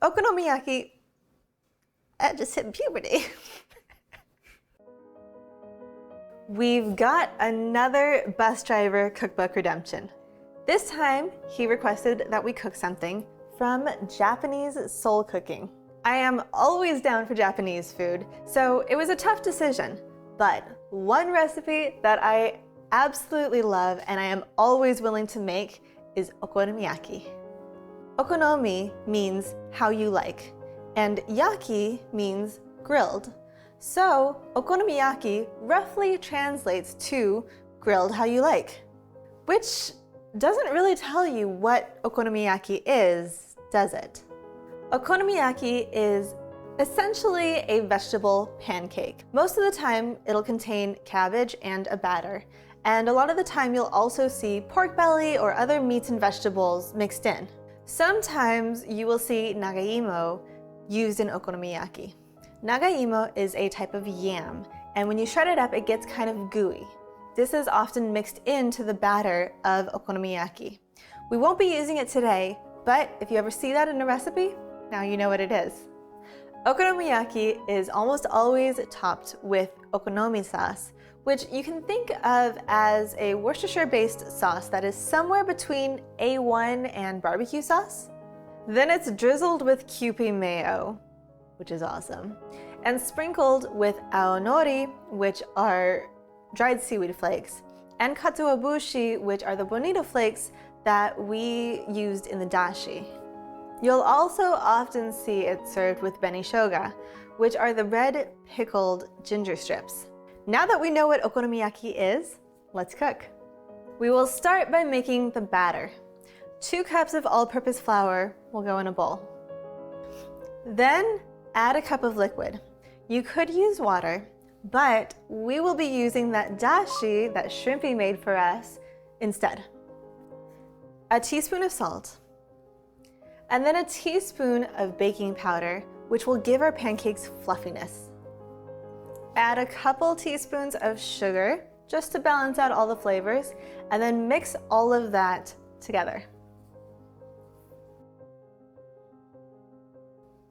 Okonomiyaki, I just hit puberty. We've got another bus driver cookbook redemption. This time, he requested that we cook something from Japanese soul cooking. I am always down for Japanese food, so it was a tough decision. But one recipe that I absolutely love and I am always willing to make is okonomiyaki. Okonomi means how you like, and yaki means grilled. So okonomiyaki roughly translates to grilled how you like, which doesn't really tell you what okonomiyaki is, does it? Okonomiyaki is essentially a vegetable pancake. Most of the time, it'll contain cabbage and a batter. And a lot of the time, you'll also see pork belly or other meats and vegetables mixed in. Sometimes you will see nagaimo used in okonomiyaki. Nagaimo is a type of yam, and when you shred it up, it gets kind of gooey. This is often mixed into the batter of okonomiyaki. We won't be using it today, but if you ever see that in a recipe, now you know what it is. Okonomiyaki is almost always topped with okonomi sauce, which you can think of as a Worcestershire-based sauce that is somewhere between A1 and barbecue sauce. Then it's drizzled with Kewpie mayo, which is awesome, and sprinkled with aonori, which are dried seaweed flakes, and katsuobushi, which are the bonito flakes that we used in the dashi. You'll also often see it served with benishoga, which are the red pickled ginger strips. Now that we know what okonomiyaki is, let's cook. We will start by making the batter. 2 cups of all-purpose flour will go in a bowl. Then add a cup of liquid. You could use water, but we will be using that dashi that Shrimpy made for us instead. A teaspoon of salt, and then a teaspoon of baking powder, which will give our pancakes fluffiness. Add a couple teaspoons of sugar just to balance out all the flavors, and then mix all of that together.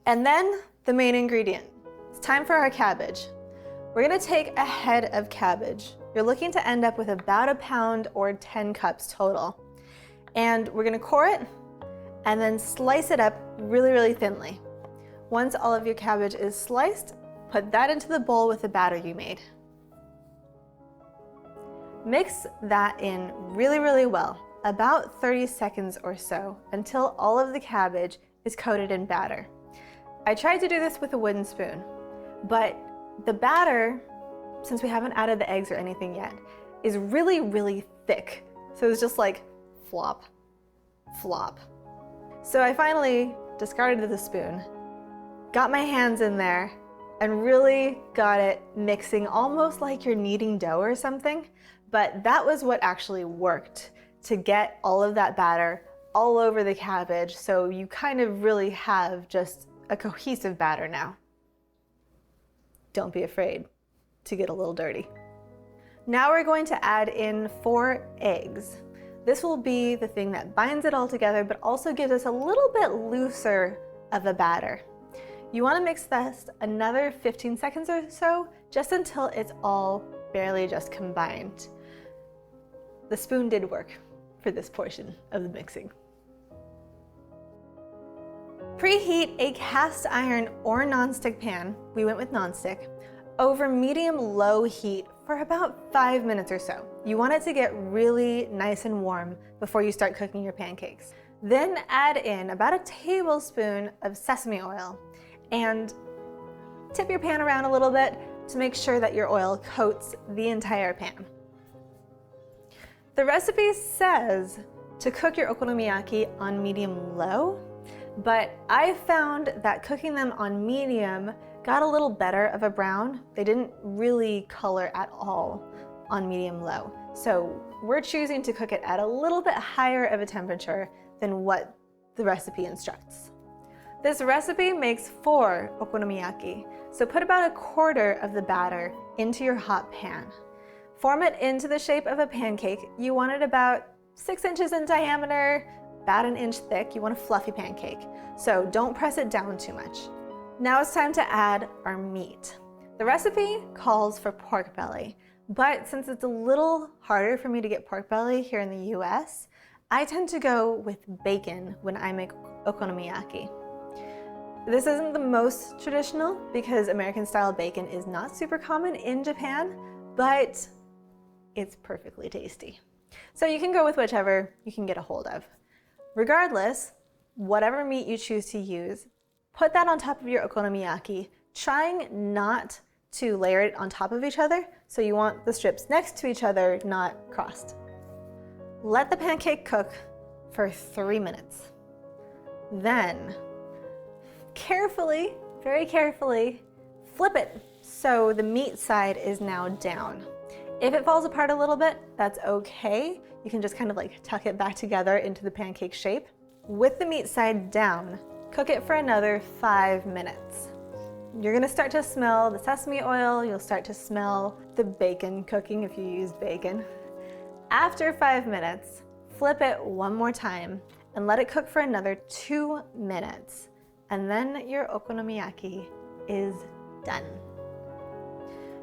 And then the main ingredient. It's time for our cabbage. We're gonna take a head of cabbage. You're looking to end up with about a pound or 10 cups total. And we're gonna core it and then slice it up really, really thinly. Once all of your cabbage is sliced, put that into the bowl with the batter you made. Mix that in really, really well, about 30 seconds or so, until all of the cabbage is coated in batter. I tried to do this with a wooden spoon, but the batter, since we haven't added the eggs or anything yet, is really, really thick. So it's just like flop, flop. So I finally discarded the spoon, got my hands in there, and really got it mixing almost like you're kneading dough or something. But that was what actually worked to get all of that batter all over the cabbage, so you kind of really have just a cohesive batter now. Don't be afraid to get a little dirty. Now we're going to add in 4 eggs. This will be the thing that binds it all together, but also gives us a little bit looser of a batter. You want to mix this another 15 seconds or so, just until it's all barely just combined. The spoon did work for this portion of the mixing. Preheat a cast iron or nonstick pan, we went with nonstick, over medium-low heat for about 5 minutes or so. You want it to get really nice and warm before you start cooking your pancakes. Then add in about a tablespoon of sesame oil and tip your pan around a little bit to make sure that your oil coats the entire pan. The recipe says to cook your okonomiyaki on medium-low, but I found that cooking them on medium got a little better of a brown. They didn't really color at all on medium-low. So we're choosing to cook it at a little bit higher of a temperature than what the recipe instructs. This recipe makes 4 okonomiyaki, so put about a quarter of the batter into your hot pan. Form it into the shape of a pancake. You want it about 6 inches in diameter, about an inch thick. You want a fluffy pancake. So don't press it down too much. Now it's time to add our meat. The recipe calls for pork belly, but since it's a little harder for me to get pork belly here in the US, I tend to go with bacon when I make okonomiyaki. This isn't the most traditional because American style bacon is not super common in Japan, but it's perfectly tasty. So you can go with whichever you can get a hold of. Regardless, whatever meat you choose to use, put that on top of your okonomiyaki, trying not to layer it on top of each other. So you want the strips next to each other, not crossed. Let the pancake cook for 3 minutes. Then, carefully, very carefully, flip it so the meat side is now down. If it falls apart a little bit, that's okay. You can just kind of like tuck it back together into the pancake shape. With the meat side down, cook it for another 5 minutes. You're gonna start to smell the sesame oil, you'll start to smell the bacon cooking if you use bacon. After 5 minutes, flip it one more time and let it cook for another 2 minutes. And then your okonomiyaki is done.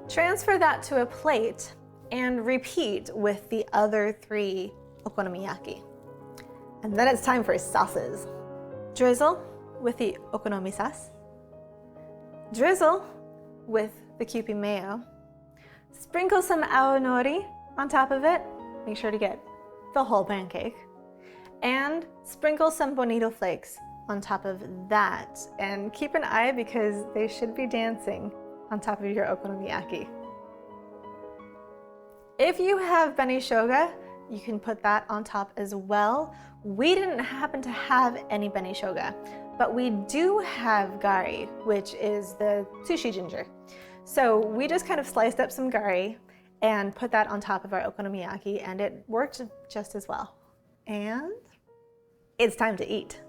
Transfer that to a plate and repeat with the other 3 okonomiyaki. And then it's time for sauces. Drizzle with the okonomi sauce. Drizzle with the Kewpie mayo. Sprinkle some aonori on top of it. Make sure to get the whole pancake. And sprinkle some bonito flakes on top of that. And keep an eye because they should be dancing on top of your okonomiyaki. If you have beni shoga, you can put that on top as well. We didn't happen to have any beni shoga, but we do have gari, which is the sushi ginger. So we just kind of sliced up some gari and put that on top of our okonomiyaki, and it worked just as well. And it's time to eat.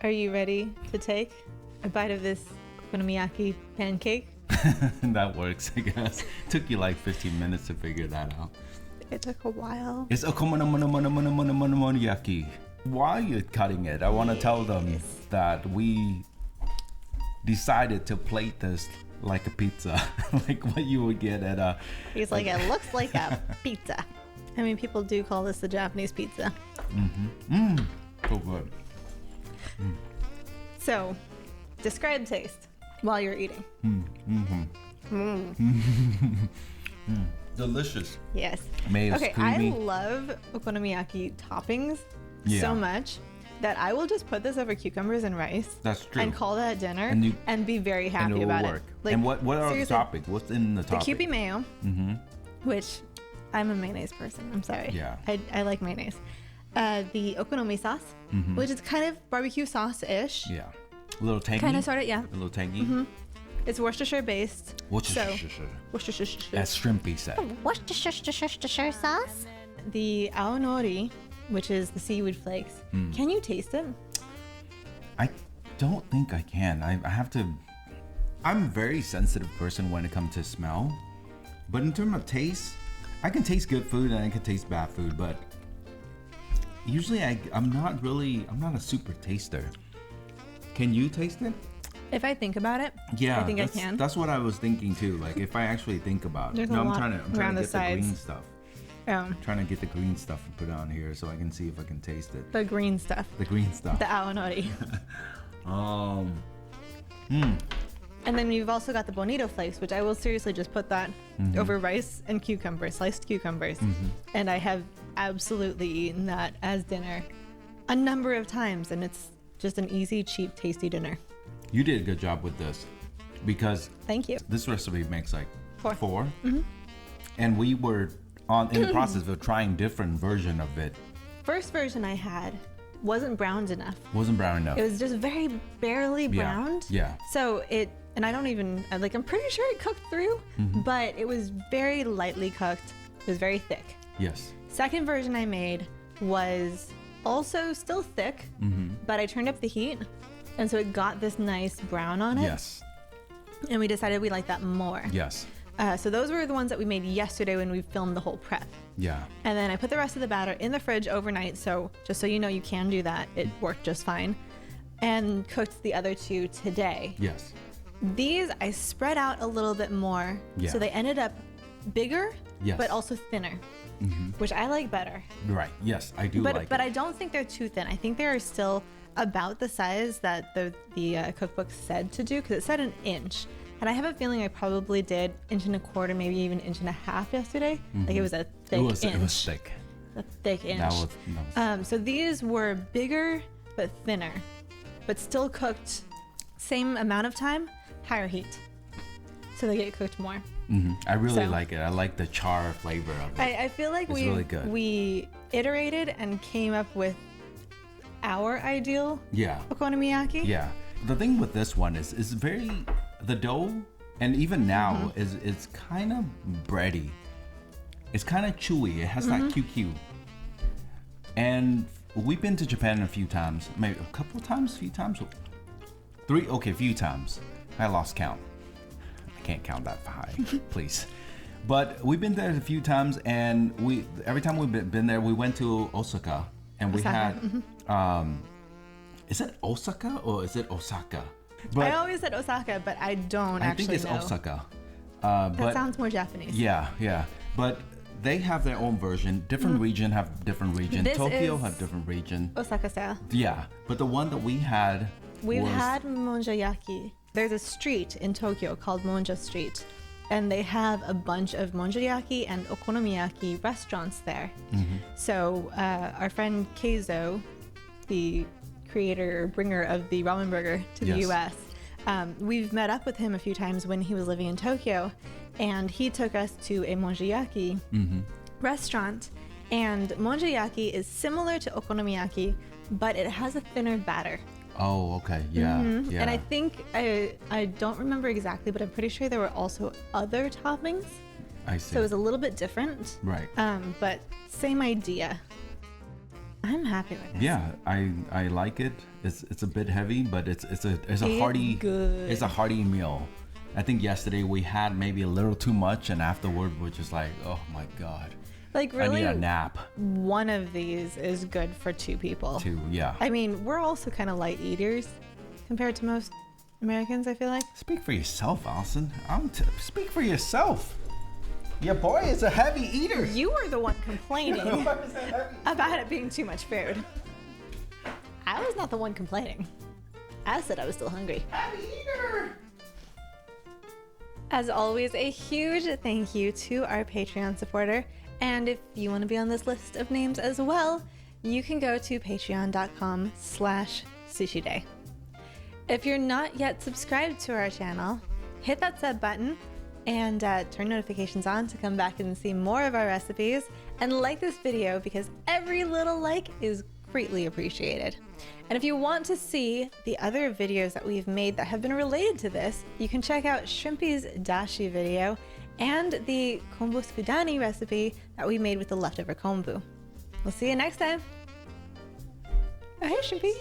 Are you ready to take a bite of this okonomiyaki pancake? That works, I guess. Took you like 15 minutes to figure that out. It took a while. It's okonomiyaki. While you're cutting it, I want to tell them that we decided to plate this like a pizza, like what you would get at a... He's like, it looks like a pizza. I mean, people do call this the Japanese pizza. So good. So, describe taste while you're eating. Delicious. Yes. Mayo's okay, creamy. I love okonomiyaki toppings Yeah. so much that I will just put this over cucumbers and rice. That's true. And call that dinner and be very and happy it will about work. it. And what are the seriously, toppings? What's in the The topping? Kewpie mayo, which I'm a mayonnaise person. I'm sorry. Yeah. I like mayonnaise. The okonomi sauce, which is kind of barbecue sauce-ish. Yeah. A little tangy. Kind of, sort of, yeah. A little tangy. It's Worcestershire based. Worcestershire. Worcestershire. As Shrimpy said. Worcestershire sauce. The aonori, which is the seaweed flakes. Can you taste it? I don't think I can. I have to. I'm a very sensitive person when it comes to smell, but in terms of taste, I can taste good food and I can taste bad food. But usually, I'm not a super taster. Can you taste it? If I think about it, Yeah, I think I can. That's what I was thinking too. Like if I actually think about it. There's No, a I'm lot trying to around the get the green sides. stuff. Trying to get the green stuff and put it on here so I can see if I can taste it. the green stuff, The green stuff. the aonori. And then you've also got the bonito flakes, which I will seriously just put that over rice and cucumbers, sliced cucumbers. And I have absolutely eaten that as dinner a number of times, and it's just an easy, cheap, tasty dinner. You did a good job with this because Thank you. this recipe makes like 4. Mm-hmm. And we were in the process of trying different version of it. First version I had wasn't browned enough. Wasn't brown enough. It was just very barely browned. Yeah. So and I don't even, like, I'm pretty sure it cooked through, but it was very lightly cooked. It was very thick. Yes. Second version I made was also still thick, but I turned up the heat, and so it got this nice brown on it. Yes. And we decided we liked that more. Yes. So those were the ones that we made yesterday when we filmed the whole prep. Yeah. And then I put the rest of the batter in the fridge overnight. So just so you know, you can do that. It worked just fine. And cooked the other 2 today. Yes. These I spread out a little bit more. Yeah. So they ended up bigger, Yes. but also thinner, which I like better. Right. Yes, I do like But it. I don't think they're too thin. I think they're still about the size that the cookbook said to do, because it said 1 inch. And I have a feeling I probably did 1.25 inches, maybe even 1.5 inches yesterday. Like it was a thick inch. It was thick. A thick inch. That was So these were bigger but thinner, but still cooked same amount of time, higher heat. So they get cooked more. I really like it. I like the char flavor of it. I feel like It's really good. we iterated and came up with our ideal Yeah. okonomiyaki. Yeah. The thing with this one is very, the dough, and even now is kind of bready. It's kind of chewy. It has that QQ. And we've been to Japan a few times, maybe a couple of times, few times. 3, okay, a few times. I lost count. I can't count that high, please. But we've been there a few times, and every time we've been there, we went to Osaka, and we had, is it Osaka or is it Osaka? But I always said Osaka, but I don't I actually think it's know. Osaka. That But sounds more Japanese. yeah. But they have their own version. Different region have different region. This Tokyo is- have different region. Osaka style. Yeah, but the one that we had We've was, had monjayaki. There's a street in Tokyo called Monja Street, and they have a bunch of monjayaki and okonomiyaki restaurants there. So our friend Keizo, the creator or bringer of the ramen burger to the Yes. US, we've met up with him a few times when he was living in Tokyo, and he took us to a monjayaki restaurant. And monjayaki is similar to okonomiyaki, but it has a thinner batter. Oh, okay, yeah. And I think, I don't remember exactly, but I'm pretty sure there were also other toppings. I see. So it was a little bit different. Right. But same idea. I'm happy with this. Yeah, I like it. It's a bit heavy, but it's a hearty good. It's a hearty meal. I think yesterday we had maybe a little too much, and afterward we're just like, oh my god, Like I really, need a nap. one of these is good for 2 people. Yeah. I mean, we're also kind of light eaters compared to most Americans, I feel like. Speak for yourself, Allison. Speak for yourself. Your boy is a heavy eater. You were the one complaining about it being too much food. I was not the one complaining. I said I was still hungry. Heavy eater. As always, a huge thank you to our Patreon supporter. And if you want to be on this list of names as well, you can go to patreon.com/sushiday. If you're not yet subscribed to our channel, hit that sub button and turn notifications on to come back and see more of our recipes, and like this video because every little like is greatly appreciated. And if you want to see the other videos that we've made that have been related to this, you can check out Shrimpy's dashi video and the kombu skudani recipe that we made with the leftover kombu. We'll see you next time. Oh, hey, Shrimpy.